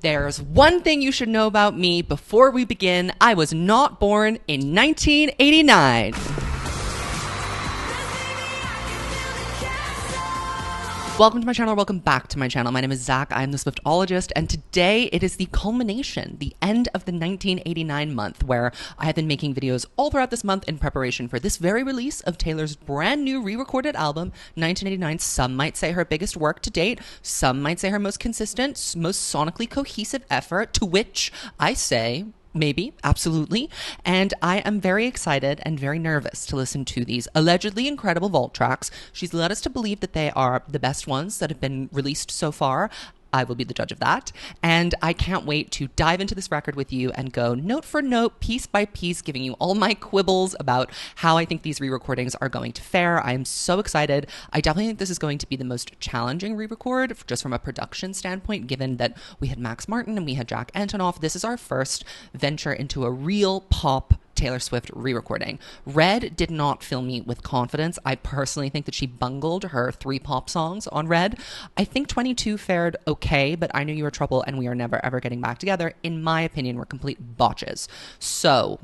There's one thing you should know about me before we begin. I was not born in 1989. Welcome to my channel, or welcome back to my channel. My name is Zach, I am the Swiftologist, and today it is the culmination, the end of the 1989 month, where I have been making videos all throughout this month in preparation for this very release of Taylor's brand new re-recorded album, 1989. Some might say her biggest work to date, some might say her most consistent, most sonically cohesive effort, to which I say, maybe, absolutely. And I am very excited and very nervous to listen to these allegedly incredible vault tracks. She's led us to believe that they are the best ones that have been released so far. I will be the judge of that. And I can't wait to dive into this record with you and go note for note, piece by piece, giving you all my quibbles about how I think these re-recordings are going to fare. I am so excited. I definitely think this is going to be the most challenging re-record, just from a production standpoint, given that we had Max Martin and we had Jack Antonoff. This is our first venture into a real pop Taylor Swift re-recording. Red did not fill me with confidence. I personally think that she bungled her 3 pop songs on Red. I think 22 fared okay, but I Knew You Were Trouble and We Are Never Ever Getting Back Together, in my opinion, were complete botches. So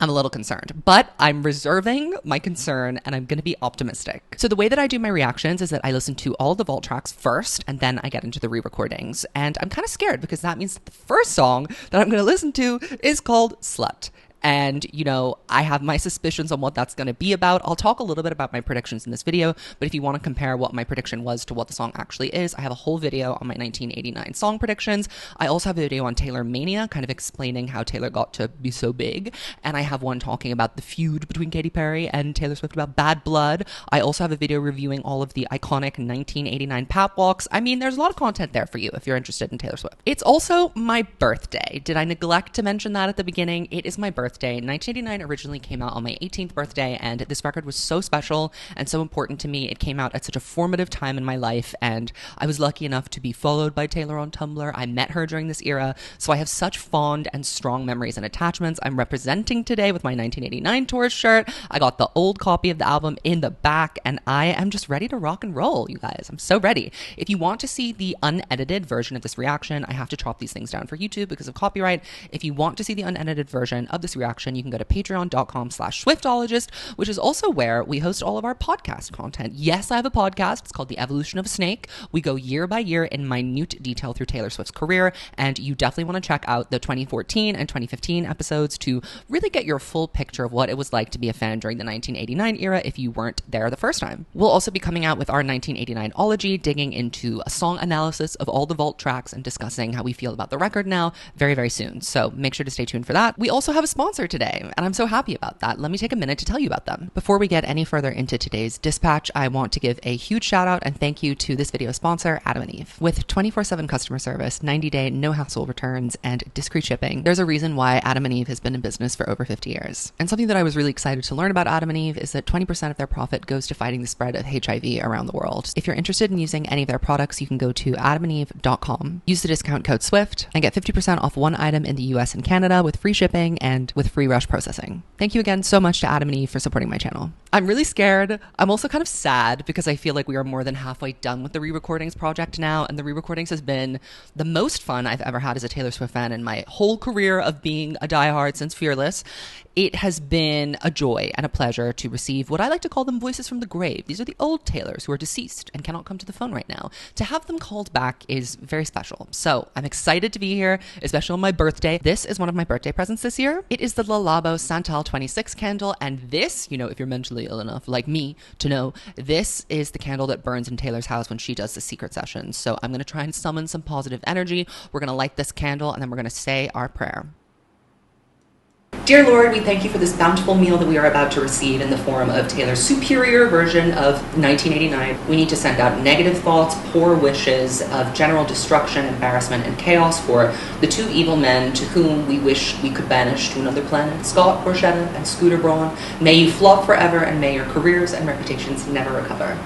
I'm a little concerned, but I'm reserving my concern and I'm going to be optimistic. So the way that I do my reactions is that I listen to all the vault tracks first and then I get into the re-recordings. And I'm kind of scared because that means that the first song that I'm going to listen to is called Slut. And, you know, I have my suspicions on what that's going to be about. I'll talk a little bit about my predictions in this video, but if you want to compare what my prediction was to what the song actually is, I have a whole video on my 1989 song predictions. I also have a video on Taylor Mania, kind of explaining how Taylor got to be so big. And I have one talking about the feud between Katy Perry and Taylor Swift about Bad Blood. I also have a video reviewing all of the iconic 1989 pap walks. I mean, there's a lot of content there for you if you're interested in Taylor Swift. It's also my birthday. Did I neglect to mention that at the beginning? It is my birthday. 1989 originally came out on my 18th birthday, and this record was so special and so important to me. It came out at such a formative time in my life, and I was lucky enough to be followed by Taylor on Tumblr. I met her during this era, so I have such fond and strong memories and attachments. I'm representing today with my 1989 tourist shirt. I got the old copy of the album in the back, and I am just ready to rock and roll, you guys. I'm so ready. If you want to see the unedited version of this reaction, I have to chop these things down for YouTube because of copyright. If you want to see the unedited version of this reaction, you can go to patreon.com/swiftologist, which is also where we host all of our podcast content. Yes, I have a podcast. It's called The Evolution of a Snake. We go year by year in minute detail through Taylor Swift's career, and you definitely want to check out the 2014 and 2015 episodes to really get your full picture of what it was like to be a fan during the 1989 era if you weren't there the first time. We'll also be coming out with our 1989ology, digging into a song analysis of all the vault tracks and discussing how we feel about the record now very, very soon. So make sure to stay tuned for that. We also have a sponsor today, and I'm so happy about that. Let me take a minute to tell you about them. Before we get any further into today's dispatch, I want to give a huge shout out and thank you to this video sponsor, Adam & Eve. With 24/7 customer service, 90-day no-hassle returns, and discreet shipping, there's a reason why Adam & Eve has been in business for over 50 years. And something that I was really excited to learn about Adam & Eve is that 20% of their profit goes to fighting the spread of HIV around the world. If you're interested in using any of their products, you can go to adamandeve.com, use the discount code SWIFT, and get 50% off one item in the US and Canada with free shipping and with free rush processing. Thank you again so much to Adam & Eve for supporting my channel. I'm really scared. I'm also kind of sad because I feel like we are more than halfway done with the re-recordings project now, and the re-recordings has been the most fun I've ever had as a Taylor Swift fan in my whole career of being a diehard since Fearless. It has been a joy and a pleasure to receive what I like to call them voices from the grave. These are the old Taylors who are deceased and cannot come to the phone right now. To have them called back is very special. So I'm excited to be here, especially on my birthday. This is one of my birthday presents this year. It is the Le Labo Santal 26 candle, and this, you know, if you're mentally ill enough like me to know, this is the candle that burns in Taylor's house when she does the secret sessions. So I'm going to try and summon some positive energy. We're going to light this candle and then we're going to say our prayer. Dear Lord, we thank you for this bountiful meal that we are about to receive in the form of Taylor's superior version of 1989. We need to send out negative thoughts, poor wishes of general destruction, embarrassment, and chaos for the 2 evil men to whom we wish we could banish to another planet, Scott Borchetta and Scooter Braun. May you flop forever, and may your careers and reputations never recover.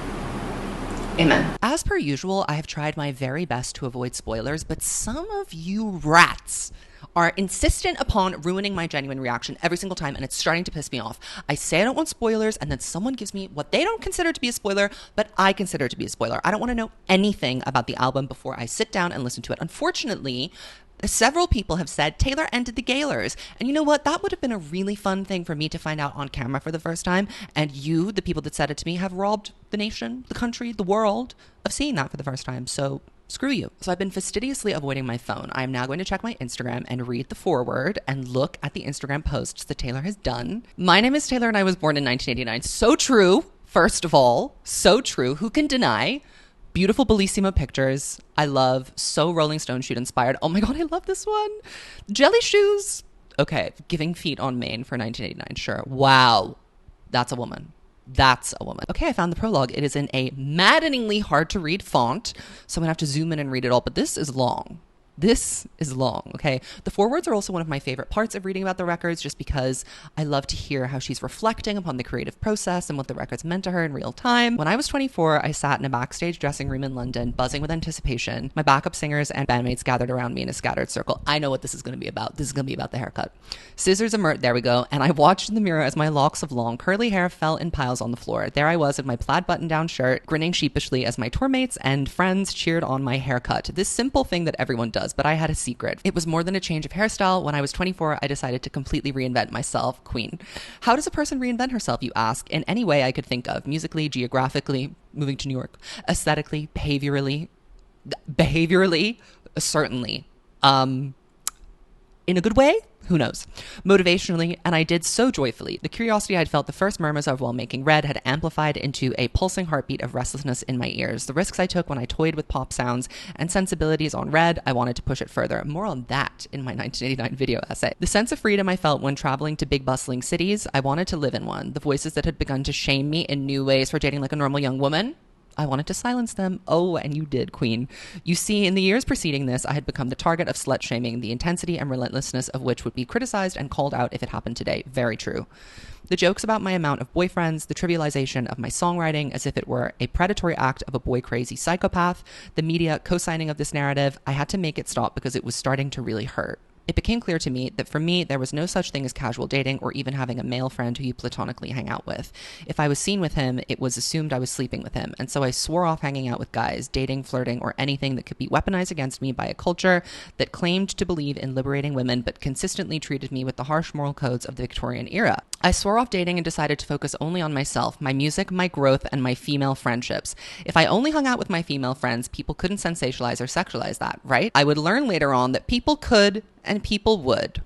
Amen. As per usual, I have tried my very best to avoid spoilers, but some of you rats are insistent upon ruining my genuine reaction every single time, and it's starting to piss me off. I say I don't want spoilers, and then someone gives me what they don't consider to be a spoiler, but I consider to be a spoiler. I don't want to know anything about the album before I sit down and listen to it. Unfortunately, several people have said Taylor ended the Gaylors. And you know what? That would have been a really fun thing for me to find out on camera for the first time. And you, the people that said it to me, have robbed the nation, the country, the world of seeing that for the first time. So screw you. So I've been fastidiously avoiding my phone. I'm now going to check my Instagram and read the foreword and look at the Instagram posts that Taylor has done. My name is Taylor and I was born in 1989. So true. First of all, so true. Who can deny? Beautiful Bellissimo pictures. I love. So Rolling Stone shoot inspired. Oh my God, I love this one. Jelly shoes. Okay, giving feet on Maine for 1989. Sure. Wow. That's a woman. That's a woman. Okay, I found the prologue. It is in a maddeningly hard to read font, so I'm gonna have to zoom in and read it all, but this is long. This is long, okay? The forewords are also one of my favorite parts of reading about the records, just because I love to hear how she's reflecting upon the creative process and what the records meant to her in real time. When I was 24, I sat in a backstage dressing room in London, buzzing with anticipation. My backup singers and bandmates gathered around me in a scattered circle. I know what this is going to be about. This is going to be about the haircut. Scissors emerged, there we go, and I watched in the mirror as my locks of long, curly hair fell in piles on the floor. There I was in my plaid button-down shirt, grinning sheepishly as my tour mates and friends cheered on my haircut. This simple thing that everyone does, but I had a secret. It was more than a change of hairstyle. When I was 24, I decided to completely reinvent myself, queen. How does a person reinvent herself, you ask? In any way I could think of. Musically, geographically, moving to New York, aesthetically, behaviorally, certainly. In a good way? Who knows? Motivationally, and I did so joyfully. The curiosity I'd felt the first murmurs of while making Red had amplified into a pulsing heartbeat of restlessness in my ears. The risks I took when I toyed with pop sounds and sensibilities on Red, I wanted to push it further. More on that in my 1989 video essay. The sense of freedom I felt when traveling to big bustling cities, I wanted to live in one. The voices that had begun to shame me in new ways for dating like a normal young woman, I wanted to silence them. Oh, and you did, queen. You see, in the years preceding this, I had become the target of slut shaming, the intensity and relentlessness of which would be criticized and called out if it happened today. Very true. The jokes about my amount of boyfriends, the trivialization of my songwriting as if it were a predatory act of a boy-crazy psychopath, the media co-signing of this narrative, I had to make it stop because it was starting to really hurt. It became clear to me that for me, there was no such thing as casual dating or even having a male friend who you platonically hang out with. If I was seen with him, it was assumed I was sleeping with him. And so I swore off hanging out with guys, dating, flirting, or anything that could be weaponized against me by a culture that claimed to believe in liberating women, but consistently treated me with the harsh moral codes of the Victorian era. I swore off dating and decided to focus only on myself, my music, my growth, and my female friendships. If I only hung out with my female friends, people couldn't sensationalize or sexualize that, right? I would learn later on that people could and people would.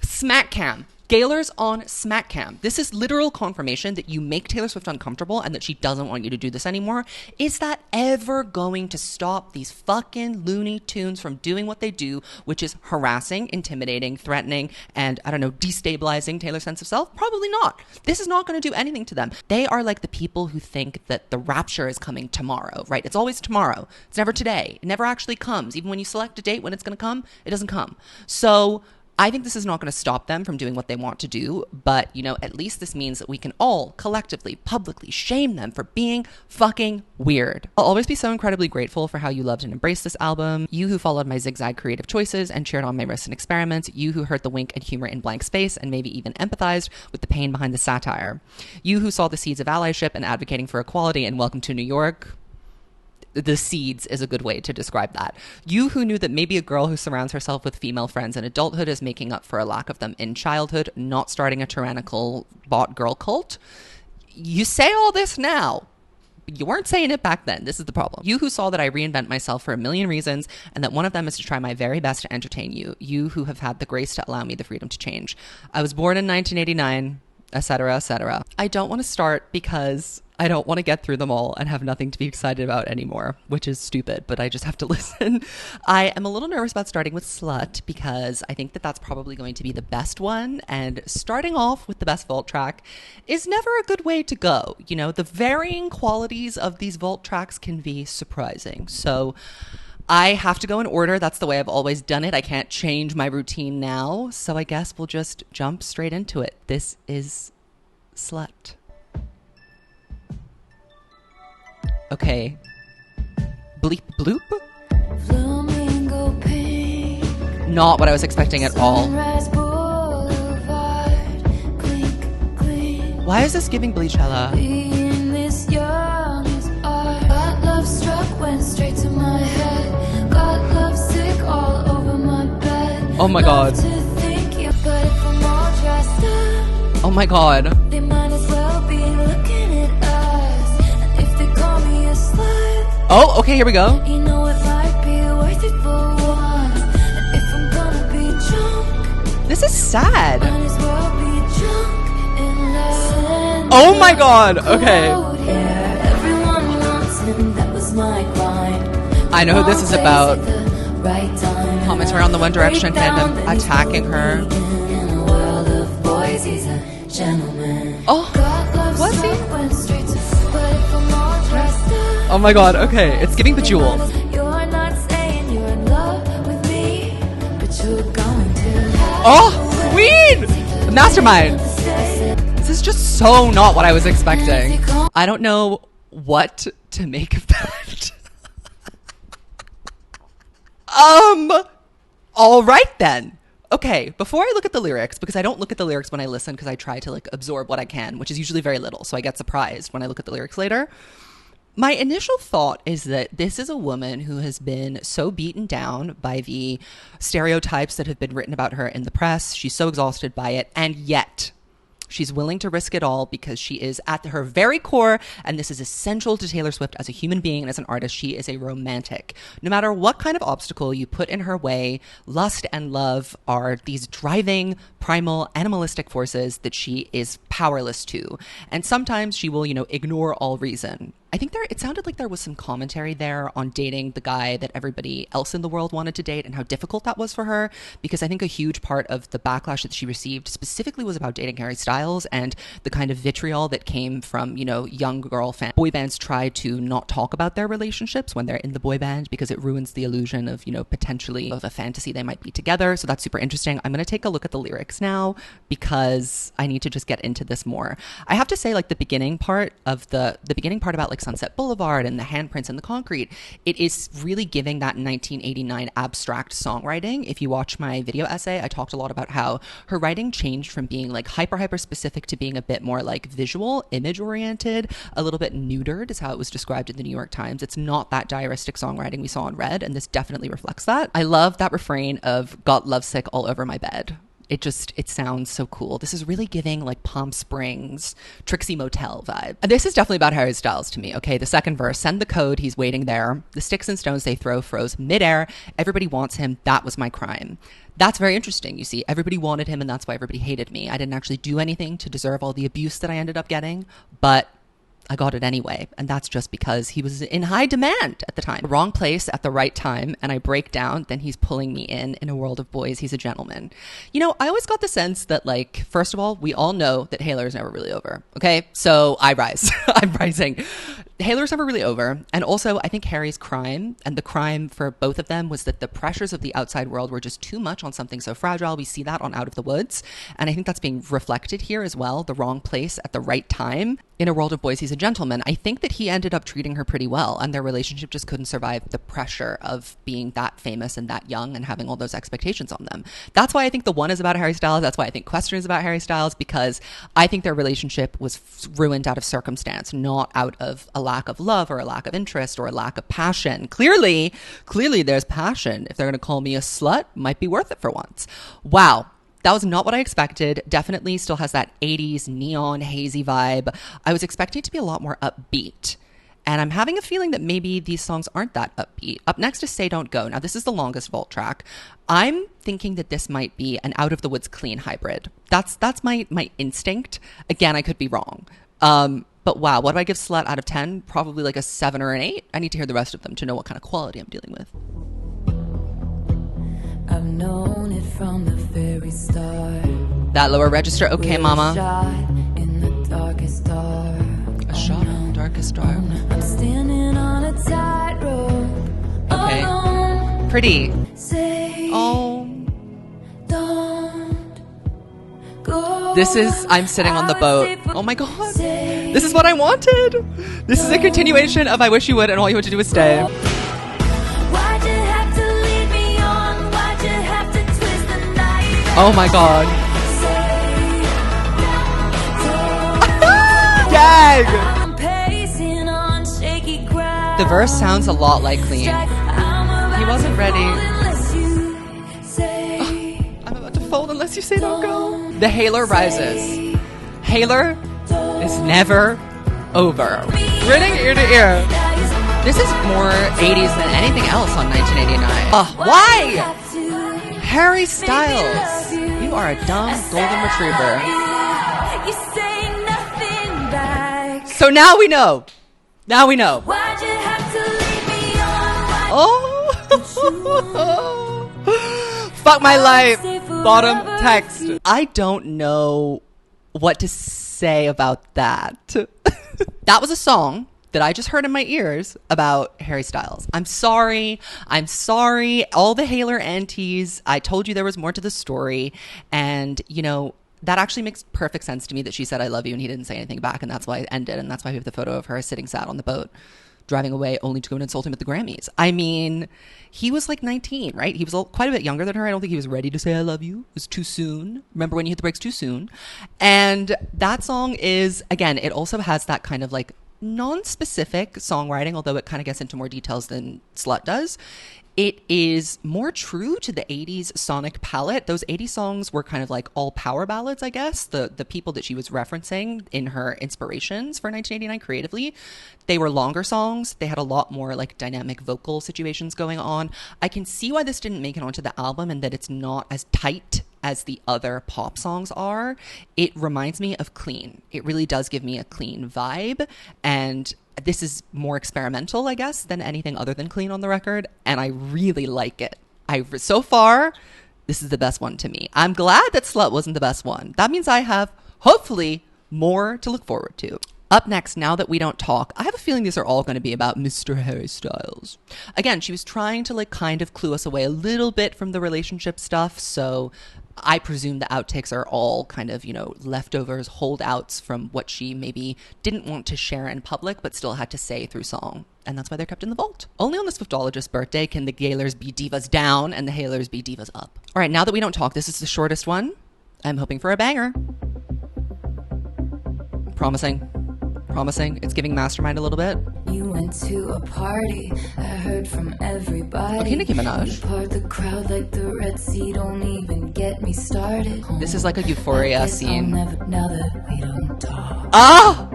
Smack cam. Gaylors on Smack Cam. This is literal confirmation that you make Taylor Swift uncomfortable and that she doesn't want you to do this anymore. Is that ever going to stop these fucking Looney Tunes from doing what they do, which is harassing, intimidating, threatening, and, I don't know, destabilizing Taylor's sense of self? Probably not. This is not going to do anything to them. They are like the people who think that the rapture is coming tomorrow, right? It's always tomorrow. It's never today. It never actually comes. Even when you select a date when it's going to come, it doesn't come. So I think this is not going to stop them from doing what they want to do, but, you know, at least this means that we can all collectively, publicly shame them for being fucking weird. I'll always be so incredibly grateful for how you loved and embraced this album. You who followed my zigzag creative choices and cheered on my risks and experiments. You who heard the wink and humor in blank space and maybe even empathized with the pain behind the satire. You who saw the seeds of allyship and advocating for equality and welcome to New York. The seeds is a good way to describe that. You who knew that maybe a girl who surrounds herself with female friends in adulthood is making up for a lack of them in childhood, not starting a tyrannical bot girl cult. You say all this now. You weren't saying it back then. This is the problem. You who saw that I reinvent myself for a million reasons and that one of them is to try my very best to entertain you. You who have had the grace to allow me the freedom to change. I was born in 1989, etc., etc. I don't want to start because I don't want to get through them all and have nothing to be excited about anymore, which is stupid, but I just have to listen. I am a little nervous about starting with Slut because I think that that's probably going to be the best one, and starting off with the best vault track is never a good way to go. You know, the varying qualities of these vault tracks can be surprising. So I have to go in order. That's the way I've always done it. I can't change my routine now, so I guess we'll just jump straight into it. This is Slut. Okay, Bleep bloop? Not what I was expecting at all. Why is this giving Bleachella? Oh my god. Oh my god. They might as well be looking at us. And if they call me a slut, oh, okay, here we go. You know it might be worth it for once. And if I'm gonna be drunk, this is sad. Might as well be drunk in love. Oh my god, okay. Everyone wants him, that was my crime. I know who this is about. Commentary on the One Direction fandom attacking her. Oh, was he? Oh my god, okay, it's giving Bejeweled. Oh, Queen! Mastermind! This is just so not what I was expecting. I don't know what to make of that. Alright then. Okay, before I look at the lyrics, because I don't look at the lyrics when I listen because I try to like absorb what I can, which is usually very little, so I get surprised when I look at the lyrics later. My initial thought is that this is a woman who has been so beaten down by the stereotypes that have been written about her in the press. She's so exhausted by it, and yet she's willing to risk it all because she is at her very core, and this is essential to Taylor Swift as a human being and as an artist. She is a romantic. No matter what kind of obstacle you put in her way, lust and love are these driving, primal, animalistic forces that she is powerless to. And sometimes she will, ignore all reason. I think it sounded like there was some commentary there on dating the guy that everybody else in the world wanted to date and how difficult that was for her, because I think a huge part of the backlash that she received specifically was about dating Harry Styles and the kind of vitriol that came from, young girl fans. Boy bands try to not talk about their relationships when they're in the boy band because it ruins the illusion of, potentially of a fantasy they might be together. So that's super interesting. I'm going to take a look at the lyrics now because I need to just get into this more. I have to say, like, the beginning part about like Sunset Boulevard and the handprints and the concrete, it is really giving that 1989 abstract songwriting. If you watch my video essay, I talked a lot about how her writing changed from being like hyper specific to being a bit more like visual, image oriented, a little bit neutered is how it was described in the New York Times. It's not that diaristic songwriting we saw in Red, and this definitely reflects that. I love that refrain of "got lovesick all over my bed." It sounds so cool. This is really giving like Palm Springs, Trixie Motel vibe. And this is definitely about Harry Styles to me. Okay, the second verse, send the code, he's waiting there. The sticks and stones they throw froze midair. Everybody wants him, that was my crime. That's very interesting. You see, everybody wanted him and that's why everybody hated me. I didn't actually do anything to deserve all the abuse that I ended up getting, but I got it anyway, and that's just because he was in high demand at the time. Wrong place at the right time, and I break down, then he's pulling me in a world of boys, he's a gentleman. I always got the sense that, like, first of all, we all know that Haylor's never really over, okay? So I rise. I'm rising. Haylor's never really over, and also I think Harry's crime, and the crime for both of them, was that the pressures of the outside world were just too much on something so fragile. We see that on Out of the Woods, and I think that's being reflected here as well, the wrong place at the right time. In a world of boys, he's a gentleman. I think that he ended up treating her pretty well, and their relationship just couldn't survive the pressure of being that famous and that young and having all those expectations on them. That's why I think The One is about Harry Styles. That's why I think Question is about Harry Styles, because I think their relationship was ruined out of circumstance, not out of a lack of love or a lack of interest or a lack of passion. Clearly there's passion. If they're going to call me a slut, might be worth it for once. Wow. That was not what I expected. Definitely still has that 80s neon hazy vibe. I was expecting it to be a lot more upbeat. And I'm having a feeling that maybe these songs aren't that upbeat. Up next is Say Don't Go. Now, this is the longest vault track. I'm thinking that this might be an Out of the Woods clean hybrid. That's my instinct. Again, I could be wrong. But wow, what do I give Slut out of 10? Probably like a 7 or an 8. I need to hear the rest of them to know what kind of quality I'm dealing with. I've known it from the very start. That lower register, okay, mama. In the darkest dark. A shot in the darkest dark. I'm standing on a tightrope. Okay. Pretty. Oh. Don't go. This is I'm sitting on the boat. Oh my god. This is what I wanted. This is a continuation of I Wish You Would and All You Had to Do Was Stay. Oh my god. Gag! The verse sounds a lot like Clean. He wasn't ready. I'm about to fold unless you say don't go. The Hailer rises. Hailer is never over. Grinning ear to ear. This is more 80s than anything else on 1989. Why? Harry Styles. You are a dumb golden retriever. So now we know. Now we know. Oh. Fuck my life. Bottom text. I don't know what to say about that. That was a song that I just heard in my ears about Harry Styles. I'm sorry. All the Hailer aunties, I told you there was more to the story. And, you know, that actually makes perfect sense to me that she said, I love you, and he didn't say anything back. And that's why it ended. And that's why we have the photo of her sitting sad on the boat, driving away only to go and insult him at the Grammys. I mean, he was like 19, right? He was quite a bit younger than her. I don't think he was ready to say I love you. It was too soon. Remember when you hit the brakes too soon? And that song is, again, it also has that kind of like non-specific songwriting, although it kind of gets into more details than Slut does. It is more true to the 80s sonic palette. Those 80s songs were kind of like all power ballads, I guess. The people that she was referencing in her inspirations for 1989 creatively, they were longer songs. They had a lot more like dynamic vocal situations going on. I can see why this didn't make it onto the album and that it's not as tight as the other pop songs are. It reminds me of Clean. It really does give me a Clean vibe, and this is more experimental, I guess, than anything other than Clean on the record, and I really like it. So far, this is the best one to me. I'm glad that Slut wasn't the best one. That means I have, hopefully, more to look forward to. Up next, Now That We Don't Talk, I have a feeling these are all going to be about Mr. Harry Styles. Again, she was trying to like kind of clue us away a little bit from the relationship stuff, so I presume the outtakes are all kind of, you know, leftovers, holdouts from what she maybe didn't want to share in public, but still had to say through song. And that's why they're kept in the vault. Only on the Swiftologist's birthday can the Gaylers be divas down and the Hailers be divas up. All right, Now That We Don't Talk, this is the shortest one. I'm hoping for a banger. Promising. It's giving Mastermind a little bit. You went to a party, I heard from everybody. Okay, Nicki Minaj. You part the crowd like the Red Sea, don't even get me started. This is like a Euphoria scene. Now that we don't talk. Ah!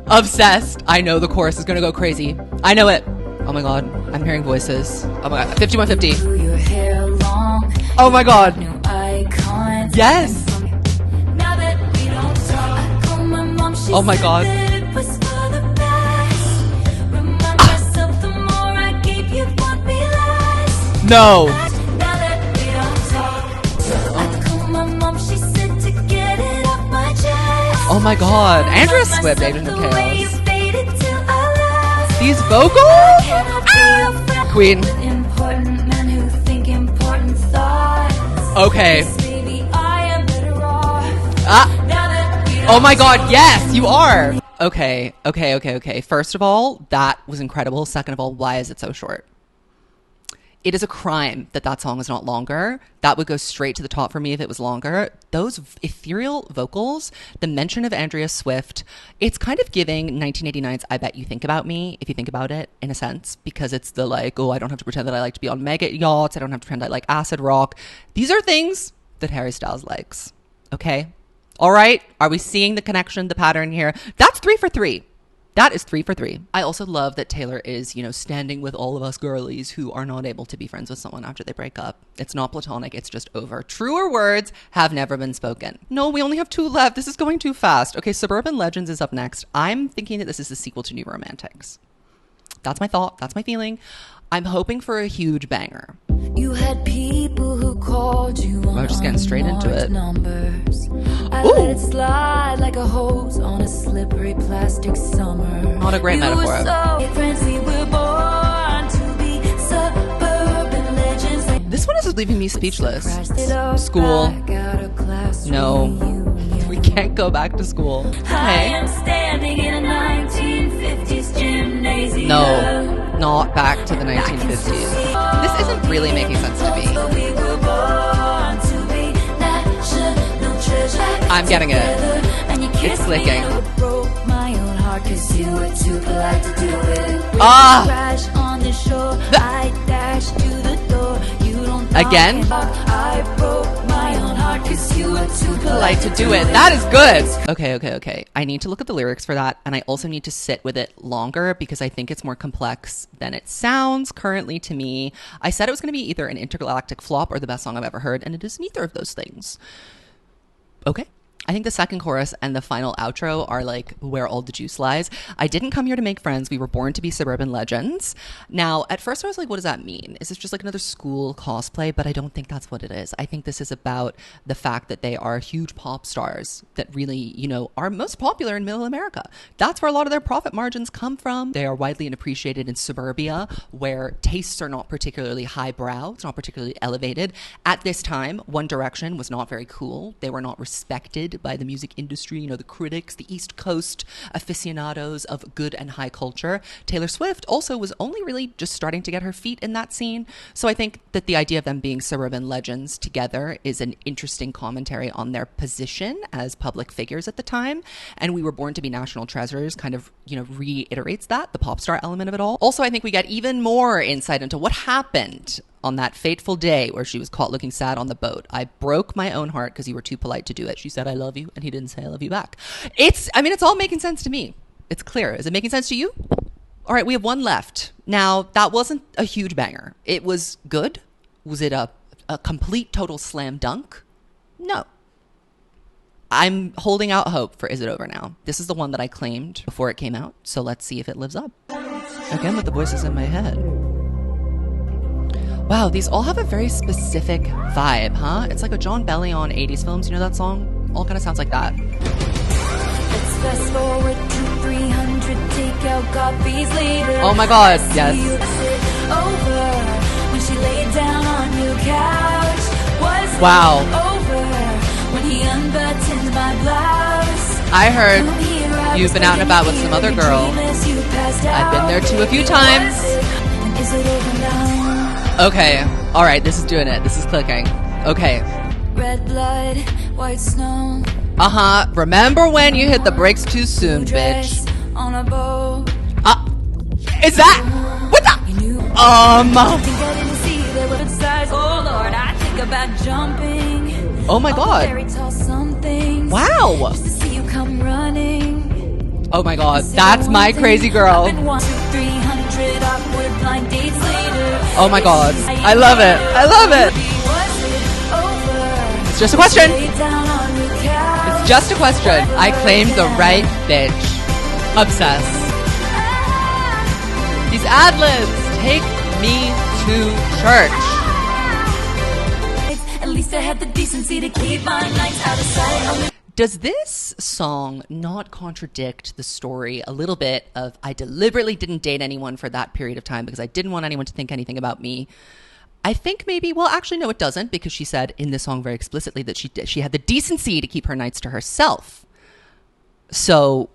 Obsessed. I know the chorus is gonna go crazy. I know it. Oh my god, I'm hearing voices. Oh my god, 5150. Your hair long, oh my god. New icons. Yes. Now that we don't talk. I call my mom, oh my god. No. Oh my god. Andrea Swift, Agent of Chaos. These vocals? Ah! Queen. Okay. Ah. Oh my god, yes, you are. Okay. First of all, that was incredible. Second of all, why is it so short? It is a crime that song is not longer. That would go straight to the top for me if it was longer. Those ethereal vocals, the mention of Andrea Swift, it's kind of giving 1989's I Bet You Think About Me, if you think about it, in a sense, because it's the like, oh, I don't have to pretend that I like to be on mega yachts. I don't have to pretend I like acid rock. These are things that Harry Styles likes. Okay? All right? Are we seeing the connection, the pattern here? That's 3 for 3. That is 3 for 3. I also love that Taylor is, you know, standing with all of us girlies who are not able to be friends with someone after they break up. It's not platonic. It's just over. Truer words have never been spoken. No, we only have 2 left. This is going too fast. Okay, Suburban Legends is up next. I'm thinking that this is the sequel to New Romantics. That's my thought. That's my feeling. I'm hoping for a huge banger. You had people who called you on just getting straight into it. Numbers. I let it slide like a hose on a slippery plastic summer. Not a great metaphor. This one is leaving me speechless. School. No. We can't go back to school. Okay. No, not back to the 1950s. This isn't really making sense to me. I'm getting it. It's clicking. Again? Too polite to do it. That is good. Okay. I need to look at the lyrics for that, and I also need to sit with it longer because I think it's more complex than it sounds currently to me. I said it was going to be either an intergalactic flop or the best song I've ever heard, and it is neither of those things. Okay. I think the second chorus and the final outro are like where all the juice lies. I didn't come here to make friends. We were born to be suburban legends. Now, at first I was like, what does that mean? Is this just like another school cosplay? But I don't think that's what it is. I think this is about the fact that they are huge pop stars that really, you know, are most popular in middle America. That's where a lot of their profit margins come from. They are widely appreciated in suburbia, where tastes are not particularly highbrow. It's not particularly elevated. At this time, One Direction was not very cool. They were not respected by the music industry, you know, the critics, the East Coast aficionados of good and high culture. Taylor Swift also was only really just starting to get her feet in that scene. So I think that the idea of them being suburban legends together is an interesting commentary on their position as public figures at the time. And We Were Born to Be National Treasures kind of, you know, reiterates that, the pop star element of it all. Also, I think we get even more insight into what happened on that fateful day where she was caught looking sad on the boat. I broke my own heart because you were too polite to do it. She said, I love you, and he didn't say I love you back. It's all making sense to me. It's clear. Is it making sense to you? All right, we have one left. Now, that wasn't a huge banger. It was good. Was it a complete total slam dunk? No. I'm holding out hope for Is It Over Now. This is the one that I claimed before it came out, so let's see if it lives up. Again, with the voices in my head. Wow, these all have a very specific vibe, huh? It's like a John Bellion 80s films. You know that song? All kind of sounds like that. Let's fast forward to 300 takeout copies later. Oh my god, yes. Over when she laid down on your couch. Was wow. Over when he unbuttoned my blouse. I heard you've been out and about with some other girl. I've been there too a few times. Is it over now? Okay, all right, this is doing it. This is clicking. Okay. Red blood, white snow. Remember when you hit the brakes too soon, bitch? On a boat. Is that? What the? Oh Lord, I think about jumping. Oh my god. Very tall something. Wow. Just to see you come running. Oh my god, that's my crazy girl. 300 awkward blind dates later. Oh my god, I love it. I love it. It's just a question. It's just a question. I claimed the right bitch. Obsessed. These ad-libs take me to church. At least I had the decency to keep my nights out of sight. Does this song not contradict the story a little bit of I deliberately didn't date anyone for that period of time because I didn't want anyone to think anything about me? I think maybe, well, actually, no, it doesn't, because she said in this song very explicitly that she had the decency to keep her nights to herself. So,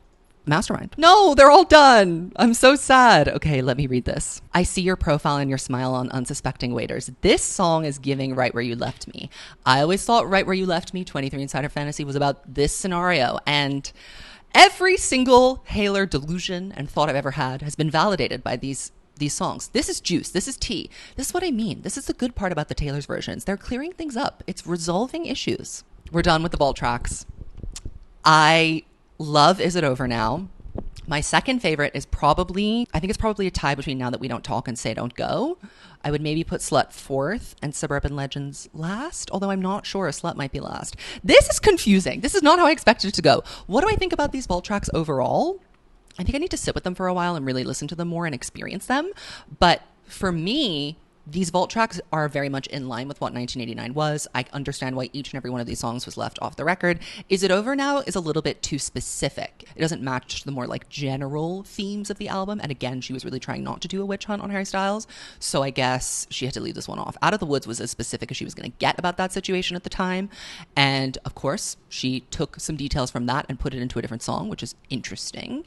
mastermind. No, they're all done. I'm so sad. Okay, let me read this. I see your profile and your smile on unsuspecting waiters. This song is giving Right Where You Left Me. I always thought Right Where You Left Me, 23 Insider Fantasy, was about this scenario. And every single Haylor delusion and thought I've ever had has been validated by these songs. This is juice. This is tea. This is what I mean. This is the good part about the Taylor's versions. They're clearing things up. It's resolving issues. We're done with the vault tracks. I love Is It Over Now. My second favorite is probably, I think it's probably a tie between Now That We Don't Talk and Say Don't Go. I would maybe put Slut fourth and Suburban Legends last, although I'm not sure. Slut might be last. This is confusing. This is not how I expected it to go. What do I think about these vault tracks overall? I think I need to sit with them for a while and really listen to them more and experience them. But for me, these vault tracks are very much in line with what 1989 was. I understand why each and every one of these songs was left off the record. Is It Over Now is a little bit too specific. It doesn't match the more like general themes of the album. And again, she was really trying not to do a witch hunt on Harry Styles. So I guess she had to leave this one off. Out of the Woods was as specific as she was going to get about that situation at the time. And of course, she took some details from that and put it into a different song, which is interesting.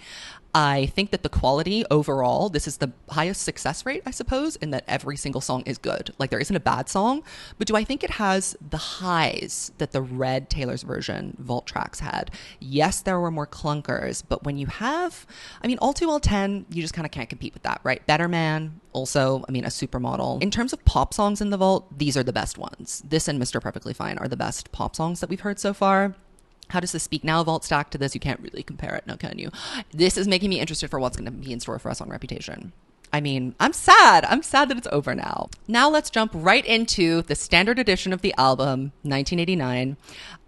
I think that the quality overall, this is the highest success rate, I suppose, in that every single song is good. Like, there isn't a bad song, but do I think it has the highs that the Red Taylor's version vault tracks had? Yes, there were more clunkers, but when you have, I mean, All Too Well 10, you just kind of can't compete with that, right? Better Man, also, I mean, a supermodel. In terms of pop songs in the vault, these are the best ones. This and Mr. Perfectly Fine are the best pop songs that we've heard so far. How does the Speak Now vault stack to this? You can't really compare it, now can you? This is making me interested for what's going to be in store for us on Reputation. I mean, I'm sad. I'm sad that it's over now. Now let's jump right into the standard edition of the album, 1989.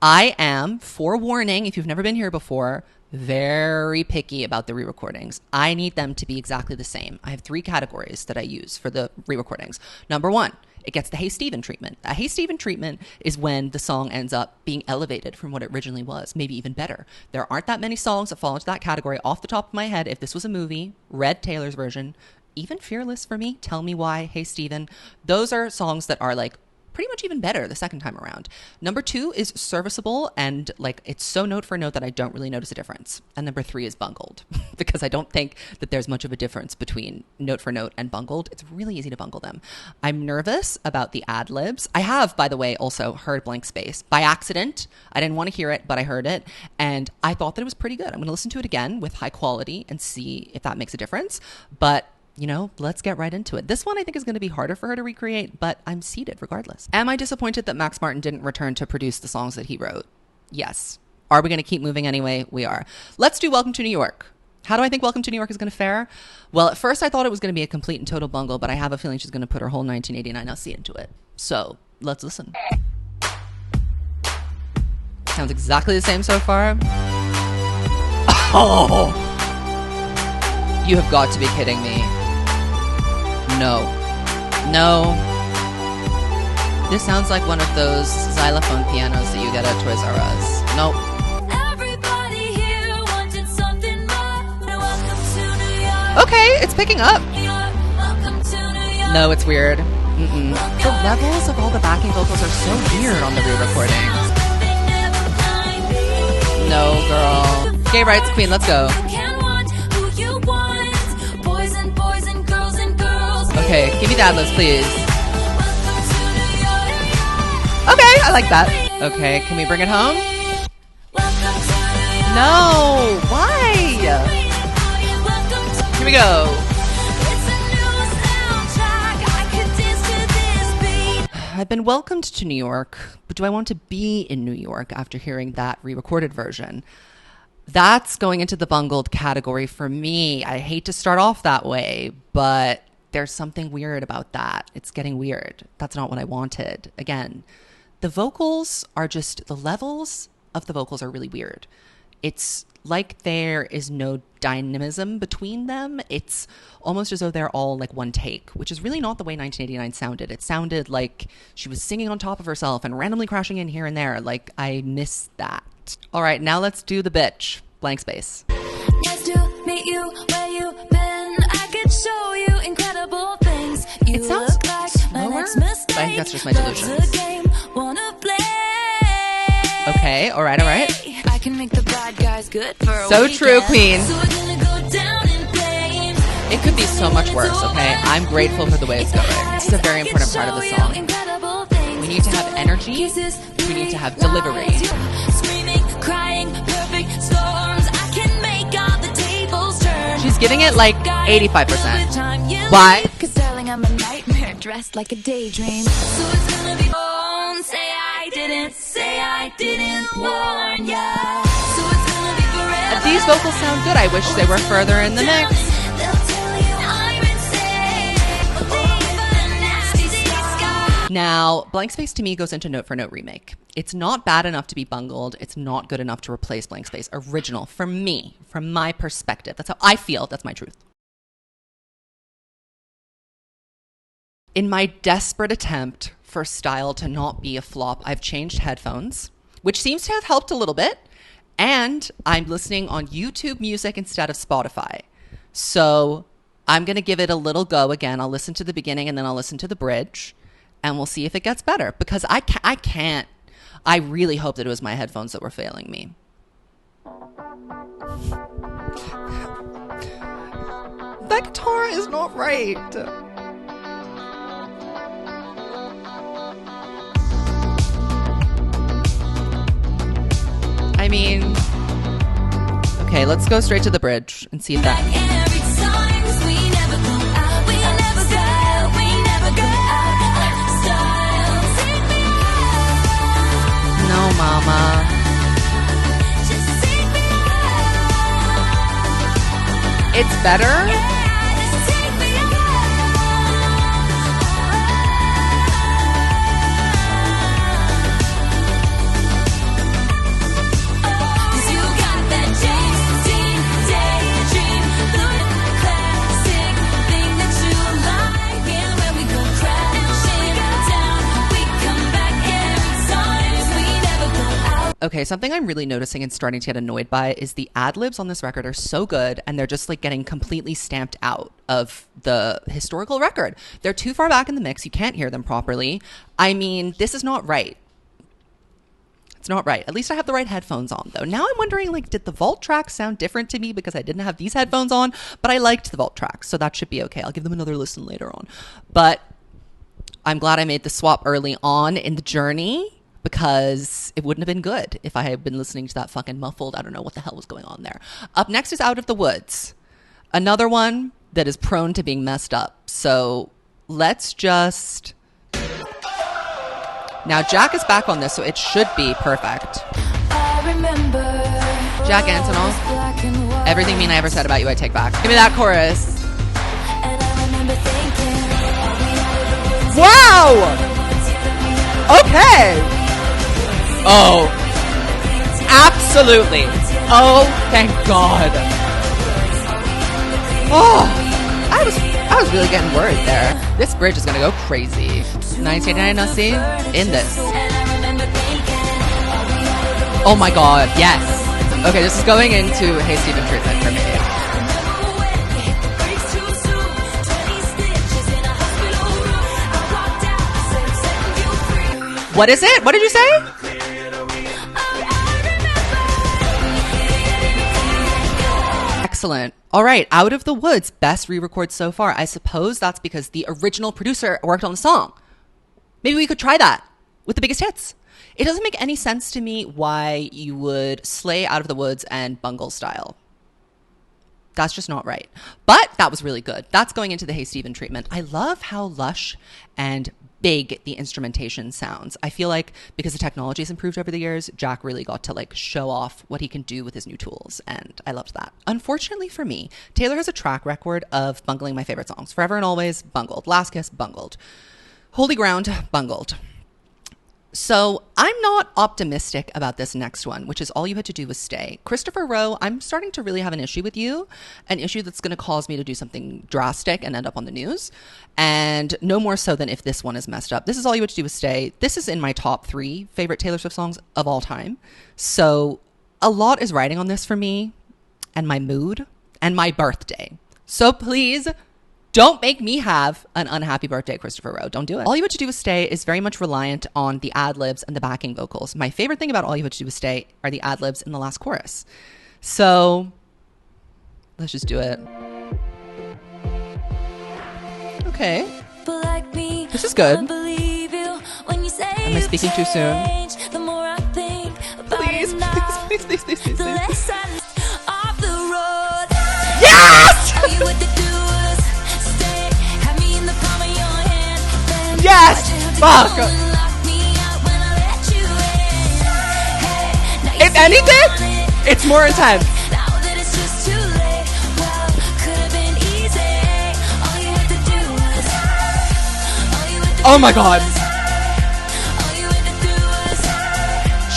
I am, forewarning, if you've never been here before, very picky about the re-recordings. I need them to be exactly the same. I have 3 categories that I use for the re-recordings. Number 1, it gets the Hey Stephen treatment. A Hey Stephen treatment is when the song ends up being elevated from what it originally was, maybe even better. There aren't that many songs that fall into that category. Off the top of my head, if this was a movie, Red Taylor's version, even Fearless for me, Tell Me Why, Hey Stephen, those are songs that are like pretty much even better the second time around. Number 2 is serviceable, and like it's so note for note that I don't really notice a difference. And number 3 is bungled because I don't think that there's much of a difference between note for note and bungled. It's really easy to bungle them. I'm nervous about the ad libs. I have, by the way, also heard Blank Space by accident. I didn't want to hear it, but I heard it and I thought that it was pretty good. I'm going to listen to it again with high quality and see if that makes a difference. But you know, let's get right into it. This one I think is going to be harder for her to recreate, but I'm seated regardless. Am I disappointed that Max Martin didn't return to produce the songs that he wrote? Yes. Are we going to keep moving anyway? We are. Let's do Welcome to New York. How do I think Welcome to New York is going to fare? Well, at first I thought it was going to be a complete and total bungle, but I have a feeling she's going to put her whole 1989 LC into it. So let's listen. Sounds exactly the same so far. Oh, you have got to be kidding me. No. This sounds like one of those xylophone pianos that you get at Toys R Us. Nope. Everybody here wanted something more. Welcome to New York. Okay, it's picking up. Welcome to New York. No, it's weird. The levels of all the backing vocals are so weird on the re-recordings. No, girl. Gay rights queen, let's go. Okay, give me the ad-libs, please. Okay, I like that. Okay, can we bring it home? No, why? Here we go. I've been welcomed to New York, but do I want to be in New York after hearing that re-recorded version? That's going into the bungled category for me. I hate to start off that way, but there's something weird about that. It's getting weird. That's not what I wanted. Again, the vocals are just, the levels of the vocals are really weird. It's like there is no dynamism between them. It's almost as though they're all like one take, which is really not the way 1989 sounded. It sounded like she was singing on top of herself and randomly crashing in here and there. Like, I miss that. All right, now let's do the bitch. Blank Space. Nice to meet you, where you been? I could show you incredible things. You It sounds look like my slower. next mistake. I think that's just my delusions. Love's a game, wanna play. Okay, all right. I can make the bad guys good for a So weekend. true, queen. So we're gonna go down in flames. It could be so much worse, okay? I'm grateful for the way it's going. This is a very important part of the song. We need to have energy. We need to have delivery. Screaming, crying, perfect storms. I can make all the tables turn. She's giving it like 85%. Why? Cause darling, I'm a nightmare dressed like a daydream. So it's gonna be on. Say I didn't warn ya. So it's gonna be forever. These vocals sound good. I wish they were further in the mix. They'll tell you I'm insane. Believe a nasty sky. Now, Blank Space to me goes into note for note remake. It's not bad enough to be bungled. It's not good enough to replace Blank Space. Original, for me, from my perspective. That's how I feel. That's my truth. In my desperate attempt for style to not be a flop, I've changed headphones, which seems to have helped a little bit. And I'm listening on YouTube Music instead of Spotify. So I'm going to give it a little go again. I'll listen to the beginning and then I'll listen to the bridge and we'll see if it gets better, because I can't. I really hope that it was my headphones that were failing me. guitar is not right. I mean, okay, let's go straight to the bridge and see if that... No, mama. It's better? Okay, something I'm really noticing and starting to get annoyed by is the ad-libs on this record are so good, and they're just like getting completely stamped out of the historical record. They're too far back in the mix. You can't hear them properly. I mean, this is not right. It's not right. At least I have the right headphones on, though. Now I'm wondering, like, did the vault tracks sound different to me because I didn't have these headphones on? But I liked the vault tracks, so that should be okay. I'll give them another listen later on. But I'm glad I made the swap early on in the journey, because it wouldn't have been good if I had been listening to that fucking muffled. I don't know what the hell was going on there. Up next is Out of the Woods. Another one that is prone to being messed up. So let's just... Now Jack is back on this, so it should be perfect. Jack Antonoff. Everything mean I ever said about you, I take back. Give me that chorus. Wow! Okay! Oh, absolutely. Oh, thank God. Oh, I was really getting worried there. This bridge is gonna go crazy. 1989 Nasi in this. Oh my God, yes. Okay, this is going into Hey Stephen treatment for me. What is it? What did you say? Excellent. All right, Out of the Woods, best re-record so far. I suppose that's because the original producer worked on the song. Maybe we could try that with the biggest hits. It doesn't make any sense to me why you would slay Out of the Woods and bungle style. That's just not right. But that was really good. That's going into the Hey Stephen treatment. I love how lush and big the instrumentation sounds. I feel like because the technology has improved over the years, Jack really got to like show off what he can do with his new tools, and I loved that. Unfortunately for me, Taylor has a track record of bungling my favorite songs. Forever and Always, bungled. Last Kiss, bungled. Holy Ground, bungled. So I'm not optimistic about this next one, which is All You Had to Do Was Stay. Christopher Rowe, I'm starting to really have an issue with you, an issue that's going to cause me to do something drastic and end up on the news. And no more so than if this one is messed up. This is All You Had to Do Was Stay. This is in my top 3 favorite Taylor Swift songs of all time. So a lot is riding on this for me and my mood and my birthday. So please don't make me have an unhappy birthday, Christopher Rowe. Don't do it. All You Had to Do Was Stay is very much reliant on the ad-libs and the backing vocals. My favorite thing about All You Had to Do Was Stay are the ad-libs in the last chorus. So let's just do it. Okay. This is good. Am I speaking too soon? Please, please, please, please, please, please. Yes! Yes! Fuck! If anything, it's more intense. Oh my God.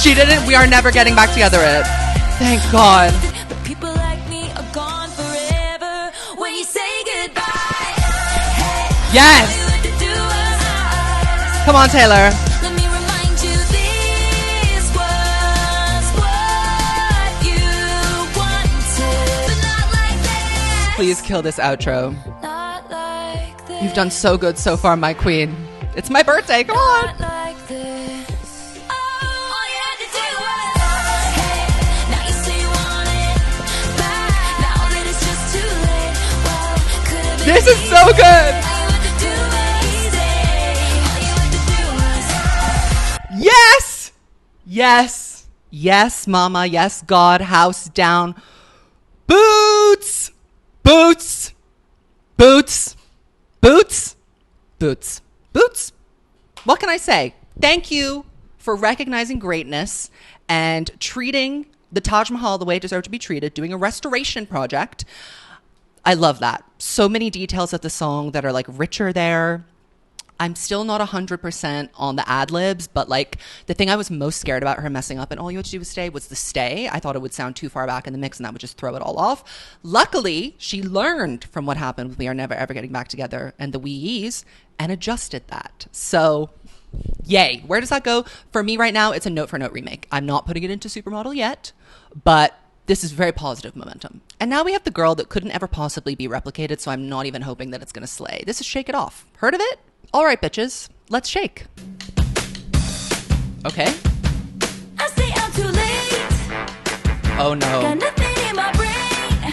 She didn't. We are never getting back together it. Thank God. Yes! Come on, Taylor. Let me remind you, this was what you wanted, but not like this. Please kill this outro. Not like this. You've done so good so far, my queen. It's my birthday. Come on. Not like this. All you had to do was, hey, now you say you want it back. Now that it's just too late. Well, could This is so good. Yes. Yes. Yes, mama. Yes, God. House down. Boots. Boots. Boots. Boots. Boots. Boots. What can I say? Thank you for recognizing greatness and treating the Taj Mahal the way it deserved to be treated, doing a restoration project. I love that. So many details of the song that are like richer there. I'm still not 100% on the ad libs, but like the thing I was most scared about her messing up and All You Had to Do Was Stay was the stay. I thought it would sound too far back in the mix and that would just throw it all off. Luckily, she learned from what happened with We Are Never Ever Getting Back Together and the Wees and adjusted that. So yay. Where does that go? For me right now, it's a note for note remake. I'm not putting it into Supermodel yet, but this is very positive momentum. And now we have the girl that couldn't ever possibly be replicated, so I'm not even hoping that it's going to slay. This is Shake It Off. Heard of it? All right, bitches. Let's shake. Okay. I stay out too late. Oh, no. Got nothing in my brain.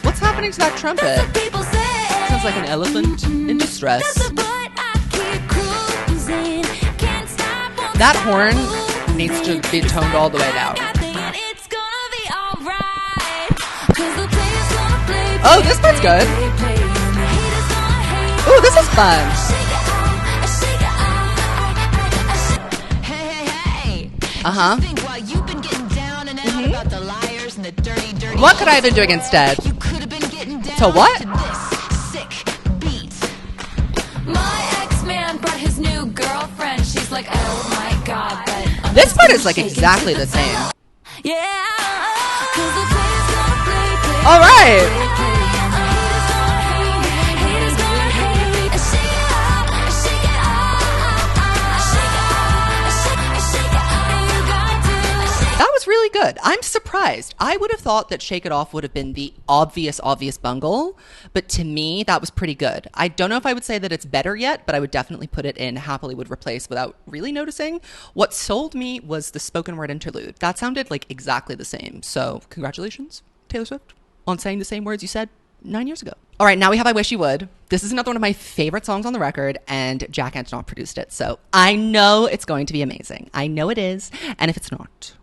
What's happening to that trumpet? That's what people say. Sounds like an elephant in distress. That's the butt I keep cruising. Can't stop, won't That stop horn moving. needs to be toned all the way down. It's gonna be alright. 'Cause the players gonna play. Oh, this part's good. Ooh, this is fun. Uh-huh. Think while you've been getting down and out about the liars and the dirty, dirty. What could I have been doing instead? You could have been getting down To what? to this sick beat. My ex-man brought his new girlfriend. She's like, oh my god, but This part is like exactly the same. yeah. 'Cause the players gonna play. All right. Haters gonna hate. Shake it up, shake it up, shake it up, shake it up. You got to. That was really good. I'm surprised. I would have thought that Shake It Off would have been the obvious bungle, but to me, that was pretty good. I don't know if I would say that it's better yet, but I would definitely put it in Happily Would Replace without really noticing. What sold me was the spoken word interlude. That sounded like exactly the same. So congratulations, Taylor Swift, on saying the same words you said 9 years ago. All right, now we have I Wish You Would. This is another one of my favorite songs on the record, and Jack Antonoff produced it. So I know it's going to be amazing. I know it is. And if it's not,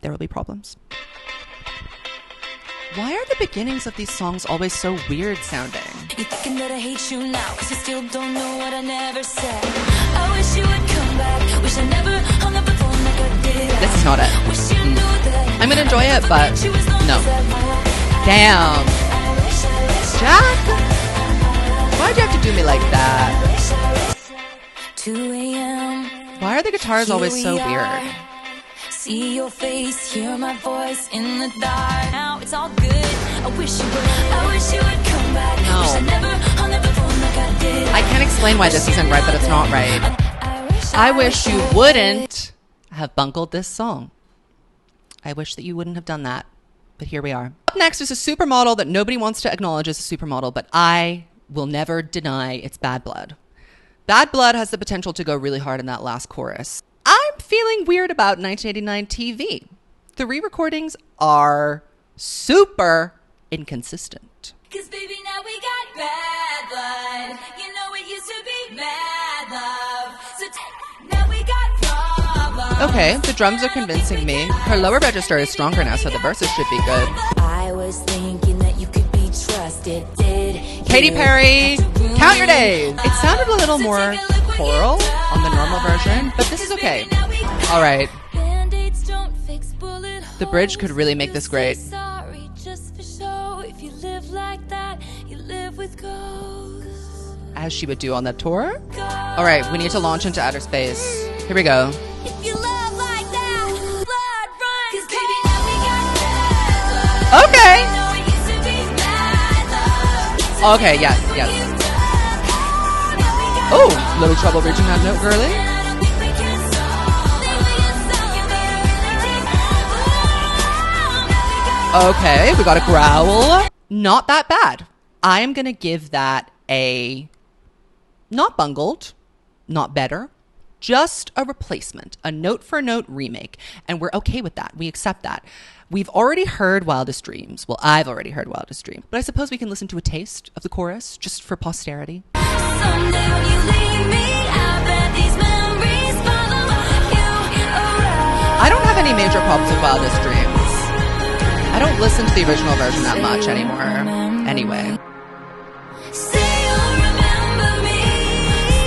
there will be problems. Why are the beginnings of these songs always so weird sounding? You thinking that I hate you now, 'cause you still don't know what I never said. I wish you would come back. Wish I never hung up the phone like I did. This is not it. Wish you knew that. I'm gonna enjoy it, but no. Damn. Jack, why'd you have to do me like that? 2 a.m. Why are the guitars always so weird? See your face, hear my voice in the dark. Now it's all good. I wish you would come back. No. Wish I never hung up the phone like I did. I can't explain why this isn't right, but it's not right. I wish you wouldn't have bungled this song. I wish that you wouldn't have done that, but here we are. Up next is a supermodel that nobody wants to acknowledge as a supermodel, but I will never deny it's Bad Blood. Bad Blood has the potential to go really hard in that last chorus. I'm feeling weird about 1989 TV. The re-recordings are super inconsistent. 'Cause baby, now we got bad blood. You know it used to be mad love. So now we got problems. Okay, the drums are convincing me. Her lower register is stronger now, so the verses should be good. I was thinking that you could be trusted. Katy Perry, Count Your Days. It sounded a little more choral on the normal version, but this is okay. All right. The bridge could really make this great. Sorry, just for show. If you live like that, you live with ghosts. As she would do on that tour. All right, we need to launch into outer space. Here we go. If you love like that, blood runs. 'Cause baby, now we got bad blood. Okay. You know it used to be mad love. Okay, yes, yes. Oh, little trouble reaching that note, girly. Okay, we got a growl. Not that bad. I am going to give that a not bungled, not better, just a replacement, a note-for-note remake, and we're okay with that. We accept that. We've already heard Wildest Dreams. Well, I've already heard Wildest Dream, but I suppose we can listen to a taste of the chorus just for posterity. Someday when you leave me, I bet these memories follow you around. I don't have any major problems with Wildest Dreams. I don't listen to the original version that much anymore. Anyway. Say you'll remember me,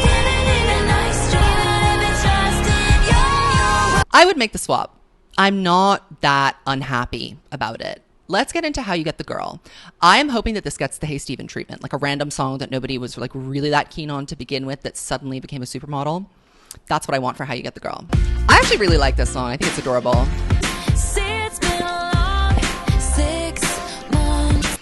standing in a nice drive and trust you. I would make the swap. I'm not that unhappy about it. Let's get into How You Get the Girl. I am hoping that this gets the Hey Steven treatment, like a random song that nobody was like really that keen on to begin with that suddenly became a supermodel. That's what I want for How You Get the Girl. I actually really like this song. I think it's adorable. Say it's been a long 6 months,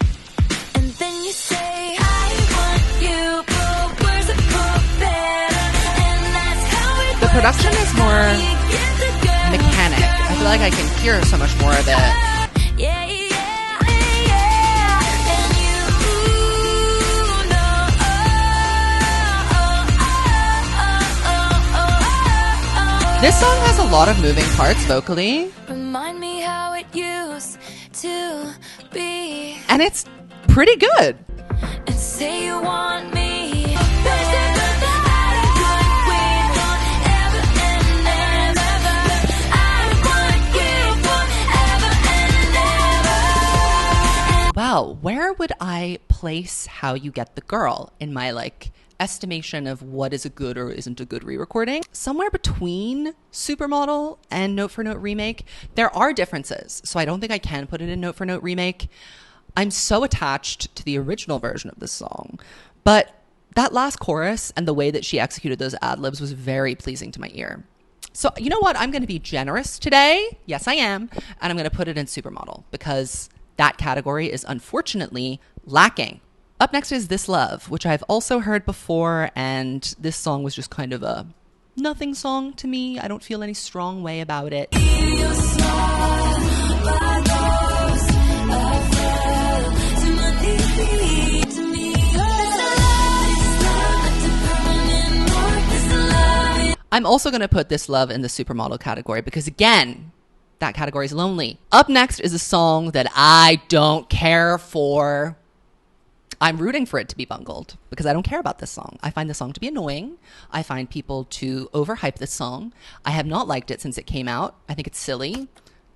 and then you say I want you, but words are put better, and that's how it The production is more You get the girl. mechanic. I feel like I can hear so much more of it. Yeah, yeah, yeah, and you know. This song has a lot of moving parts vocally, Remind me how it used to be, and it's pretty good. and say you want me. Wow, where would I place How You Get the Girl in my like estimation of what is a good or isn't a good re-recording? Somewhere between Supermodel and Note for Note Remake. There are differences, so I don't think I can put it in Note for Note Remake. I'm so attached to the original version of this song, but that last chorus and the way that she executed those ad-libs was very pleasing to my ear. So you know what? I'm going to be generous today. Yes, I am. And I'm going to put it in Supermodel because that category is unfortunately lacking. Up next is This Love, which I've also heard before, and this song was just kind of a nothing song to me. I don't feel any strong way about it. I'm also going to put This Love in the Supermodel category because, again, that category is lonely. Up next is a song that I don't care for. I'm rooting for it to be bungled because I don't care about this song. I find the song to be annoying. I find people to overhype this song. I have not liked it since it came out. I think it's silly.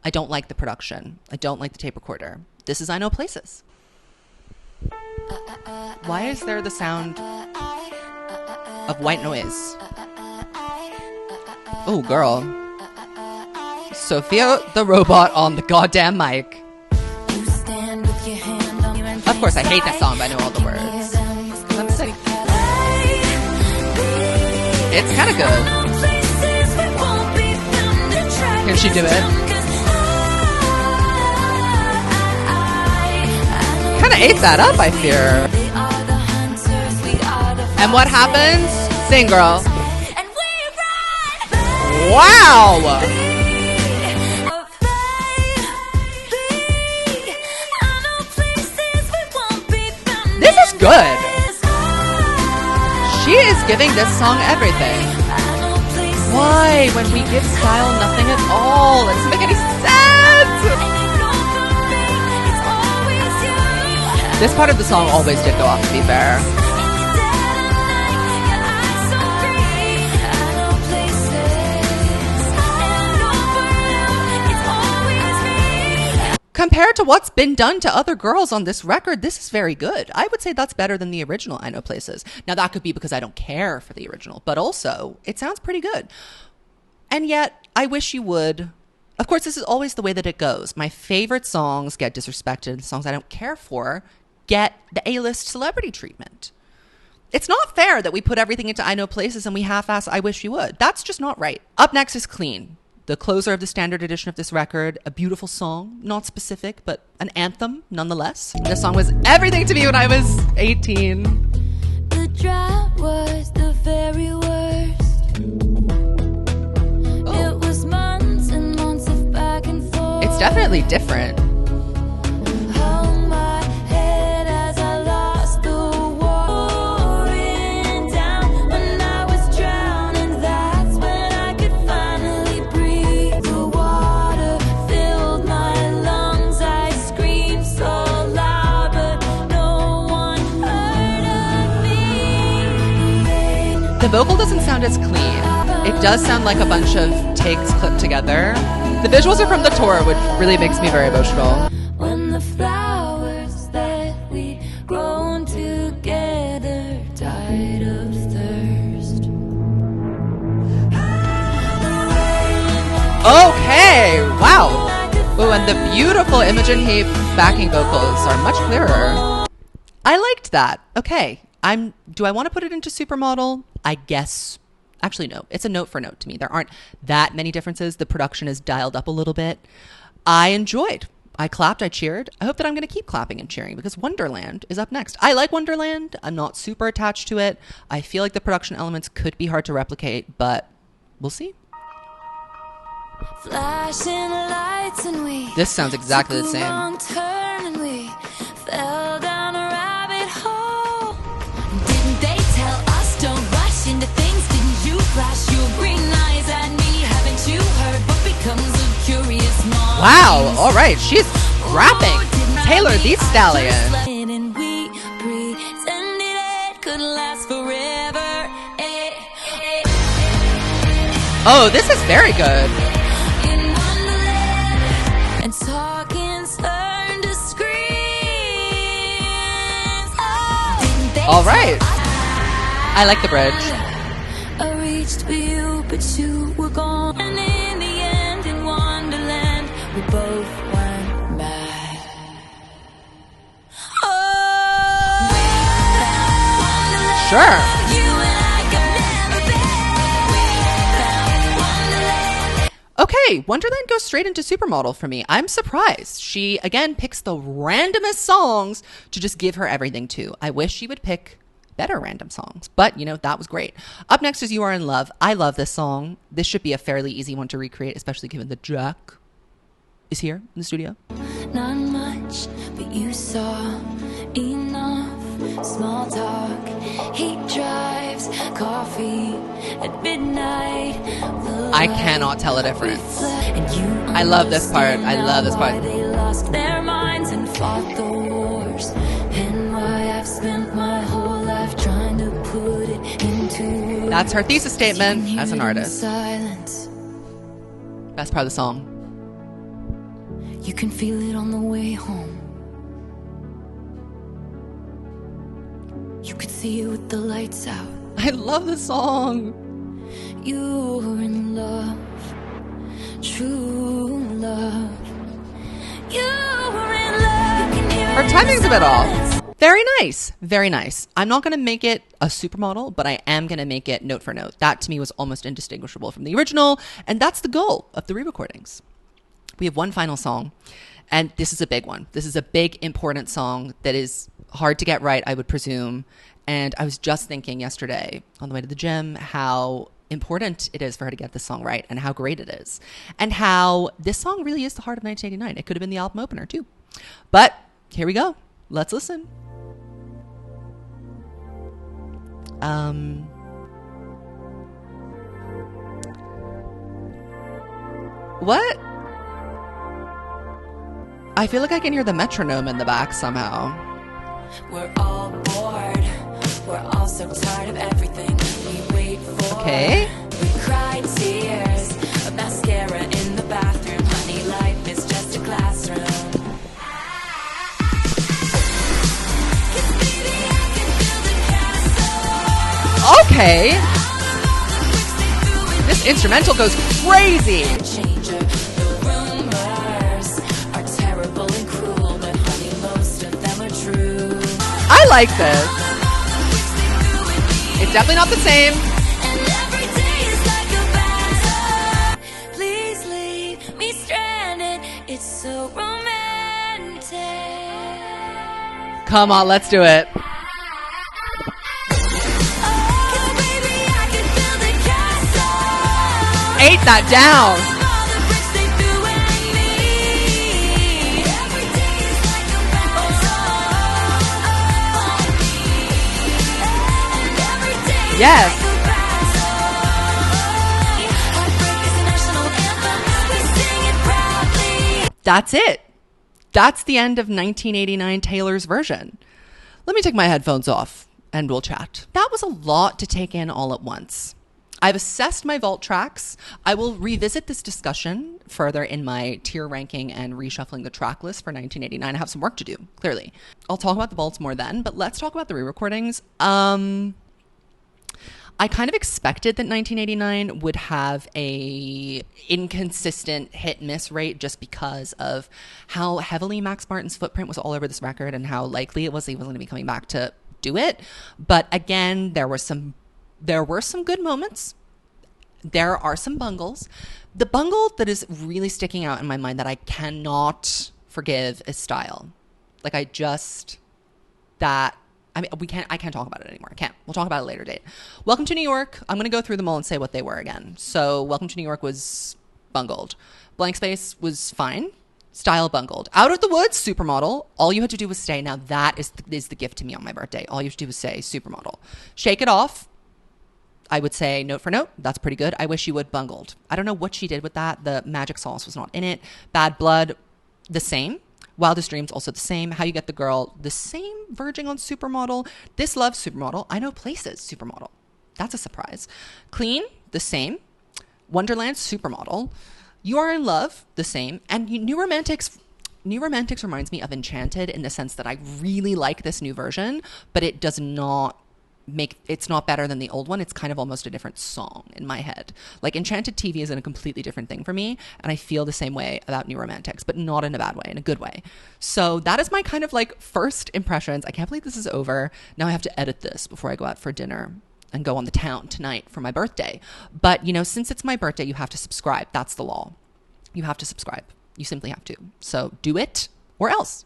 I don't like the production. I don't like the tape recorder. This is I Know Places. Why is there the sound of white noise? Oh, girl. Sophia the robot on the goddamn mic. Of course, I hate that song, but I know all the words. I'm sick. It's kind of good. Can she do it? Kind of ate that up, I fear. And what happens? Sing, girl. Wow! This is good. She is giving this song everything. Why, when we give style nothing at all? It doesn't make any sense. This part of the song always did go off, to be fair. Compared to what's been done to other girls on this record, this is very good. I would say that's better than the original I Know Places. Now, that could be because I don't care for the original, but also it sounds pretty good. And yet, I wish you would. Of course, this is always the way that it goes. My favorite songs get disrespected. Songs I don't care for get the A-list celebrity treatment. It's not fair that we put everything into I Know Places and we half-ass I Wish You Would. That's just not right. Up next is Clean, the closer of the standard edition of this record. A beautiful song, not specific, but an anthem nonetheless. This song was everything to me when I was 18. The drought was the very worst. It was months and months of back and forth. It's definitely different. Hung my head as I lost the war. Pouring down when I was drowning. That's when vocal doesn't sound as clean. It does sound like a bunch of takes clipped together. The visuals are from the tour, which really makes me very emotional. When the flowers that we grown together died of thirst. Okay, wow. Oh, and the beautiful Imogen Heap backing vocals are much clearer. I liked that. Okay, do I want to put it into Supermodel? I guess. Actually, no. It's a note for note to me. There aren't that many differences. The production is dialed up a little bit. I enjoyed. I clapped. I cheered. I hope that I'm going to keep clapping and cheering because Wonderland is up next. I like Wonderland. I'm not super attached to it. I feel like the production elements could be hard to replicate, but we'll see. Flashing lights and we This sounds exactly the took a same. wrong turn and we fell down a rabbit hole. Didn't they tell us don't rush into things? Didn't you flash your green eyes at me? Haven't you heard what becomes of curious minds? Wow. All right. She's rapping. Taylor the Stallion. And we pretended it could last forever. Oh, this is very good. In Wonderland, and talking's learned to scream. Oh, didn't they All right. tell us I like the bridge. I reached for you, but you were gone. And in the end, in Wonderland, we both went mad. Oh, we found Wonderland. Sure. You and I could never be. We found Wonderland. Okay, Wonderland goes straight into Supermodel for me. I'm surprised. She, again, picks the randomest songs to just give her everything to. I wish she would pick better random songs, but, you know, that was great. Up next is You Are in Love. I love this song. This should be a fairly easy one to recreate, especially given that Jack is here in the studio. Not much, but you saw enough. Small talk, he drives, coffee at midnight. I cannot tell a difference. I love this part. I love this part. They lost their minds and fought the wars, and why I've spent my whole life trying to put it into words. That's her thesis statement as an artist. Silence. Best part of the song. You can feel it on the way home. You could see it with the lights out. I love this song. You were in love, true love. You were in love. Her timing's a bit off. Very nice. Very nice. I'm not going to make it a Supermodel, but I am going to make it note for note. That to me was almost indistinguishable from the original, and that's the goal of the re-recordings. We have one final song, and this is a big one. This is a big, important song that is hard to get right, I would presume. And I was just thinking yesterday on the way to the gym how important it is for her to get this song right and how great it is. And how this song really is the heart of 1989. It could have been the album opener too. But here we go. Let's listen. What? I feel like I can hear the metronome in the back somehow. We're all bored. We're all so tired of everything we wait for. Okay. We cried tears of mascara in the bathroom. Honey, life is just a classroom. 'Cause baby, I can build a castle. Okay. This instrumental goes crazy. Changer. The rumors are terrible and cruel, but honey, most of them are true. I like this. It's definitely not the same. And every day is like a battle. Please leave me stranded. It's so romantic. Come on, let's do it. 'Cause baby, I could build a castle. Ate that down. All the bricks they threw at me. Every day is like a battle. And every day is Yes. like a battle. Heartbreak is the national anthem. We sing it proudly. That's it. That's the end of 1989 Taylor's version. Let me take my headphones off and we'll chat. That was a lot to take in all at once. I've assessed my vault tracks. I will revisit this discussion further in my tier ranking and reshuffling the track list for 1989. I have some work to do, clearly. I'll talk about the vaults more then, but let's talk about the re-recordings. I kind of expected that 1989 would have a inconsistent hit-miss rate just because of how heavily Max Martin's footprint was all over this record and how likely it was he was going to be coming back to do it. But again, there were some good moments. There are some bungles. The bungle that is really sticking out in my mind that I cannot forgive is Style. Like I can't talk about it anymore. I can't. We'll talk about it at a later date. Welcome to New York. I'm going to go through them all and say what they were again. So Welcome to New York was bungled. Blank Space was fine. Style bungled. Out of the Woods, Supermodel. All you had to do was say, now that is the gift to me on my birthday. All you have to do was say Supermodel. Shake It Off. I would say note for note. That's pretty good. I Wish You Would bungled. I don't know what she did with that. The magic sauce was not in it. Bad Blood, the same. Wildest Dreams, also the same. How You Get the Girl, the same, verging on Supermodel. This Love, Supermodel. I Know Places, Supermodel. That's a surprise. Clean, the same. Wonderland, Supermodel. You Are in Love, the same. And New Romantics reminds me of Enchanted in the sense that I really like this new version, but it does not it's not better than the old one. It's kind of almost a different song in my head. Like Enchanted TV is in a completely different thing for me, and I feel the same way about New Romantics, but not in a bad way, in a good way. So that is my kind of like first impressions. I can't believe this is over. Now I have to edit this before I go out for dinner and go on the town tonight for my birthday. But since it's my birthday, you have to subscribe. That's the law. You have to subscribe. You simply have to. So do it or else.